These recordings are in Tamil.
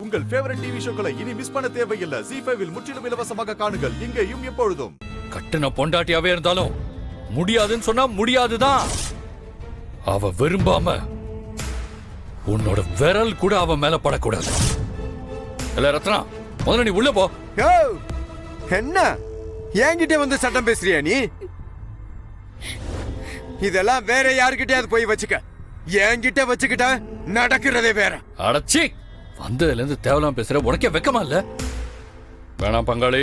உங்கள் ஃபேவரட் டிவி ஷோக்களை இனி மிஸ் பண்ண தேவையில்லை. ZEE5 இல் முற்றிலும் இலவசமாக காணுங்கள். இங்கேயும் எப்பொழுதும். கட்டுன பொண்டாட்டியாவே இருந்தாலும் முடியாதுன்னு சொன்னா முடியாதுதான். அவ விரும்பாம உன்னோட விரல் கூட அவ மேல படக்கூடாது. இல்ல ரத்னா, முதல்ல நீ உள்ள போ. என்ன என்கிட்ட வந்து சட்டம் பேசுறியா நீ? இதெல்லாம் வேற யாருக்கிட்டயாவது போய் வச்சுக்க. என்கிட்ட வச்சுக்கிட்ட நடக்கிறதே வேற. அடச்சி, வந்ததுல இருந்து தேவலாம் பேசுற உனக்கே வெக்கமா இல்ல? வேணாம் பங்காளி,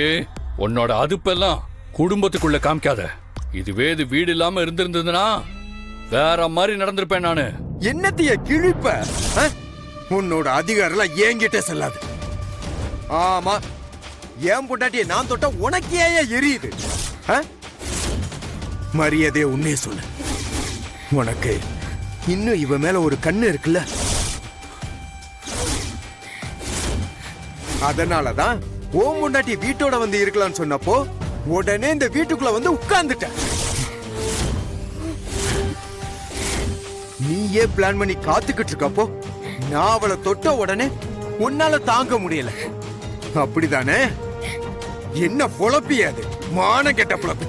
உன்னோட அதுப்பெல்லாம் குடும்பத்துக்குள்ள காமிக்காத. இதுவே இது வீடு இல்லாம இருந்திருந்ததுன்னா வேற மாதிரி நடந்திருப்பேன் நானு. என்னத்தைய கிழிப்ப? உன்னோட அதிகாரம் என்கிட்ட செல்லாது. ஆமா, ஏன் பொண்டாட்டிய நான் தொட்ட உனக்கு ஏன் எரியுது? மரியாதைய உன்னே சொல்லு. உனக்கு இன்னும் இவ மேல ஒரு கண்ணு இருக்குல்ல, அதனாலதான் ஓம் பொண்டாட்டி வீட்டோட வந்து இருக்கலாம்னு சொன்னப்போ உடனே இந்த வீட்டுக்குள்ள வந்து உட்கார்ந்துட்ட. நீயே பிளான் பண்ணி காத்துக்கிட்டு இருக்கப்போ நான் அவளை தொட்ட உடனே உன்னால தாங்க முடியல. அப்படிதானே? என்ன பொழப்பியாது? மான கெட்ட பொழப்பு.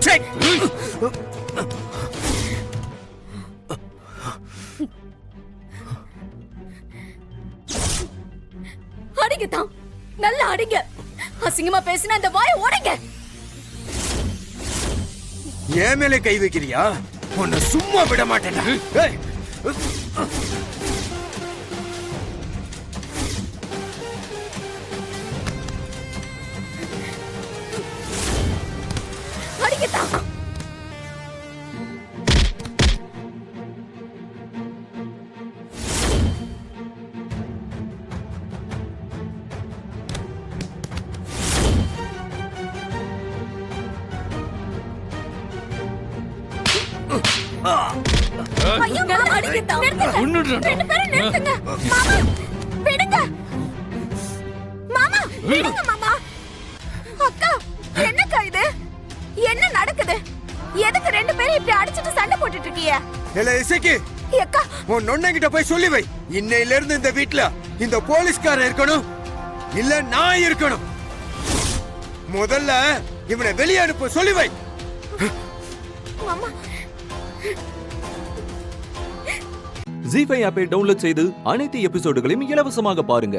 அடிங்கதான், நல்லா அடிங்க. அசிங்கமா பேசினா இந்த வாயை உடைங்க. ஏன் மேலே கை வைக்கிறியா? உன்னை சும்மா விட மாட்டேன். அடிங்கதான். ஐயோ, மாமா, அடிங்கதான். நிறுத்துங்க. ரெண்டு பேரும் நிறுத்துங்க. மாமா, விடுங்க. மாமா, விடுங்க மாமா. அக்கா, என்னக்கா இது? என்ன நடக்குது? எதுக்கு ரெண்டு பேரும் இப்படி அடிச்சிட்டு சண்டை போட்டுட்டு இருக்கீங்க? இல்ல இசைக்கு, அக்கா, உன் நொண்ணங்கிட்ட போய் சொல்லி வை. இன்னையில இருந்து இந்த வீட்ல இந்த போலீஸ்காரன் இருக்கணும், இல்ல நான் இருக்கணும். முதல்ல இவனை வெளியே அனுப்ப சொல்லி வை. மாமா. ZEE5 ஆப்பை டவுன்லோட் செய்து அனைத்து எபிசோடுகளையும் இலவசமாக பாருங்க.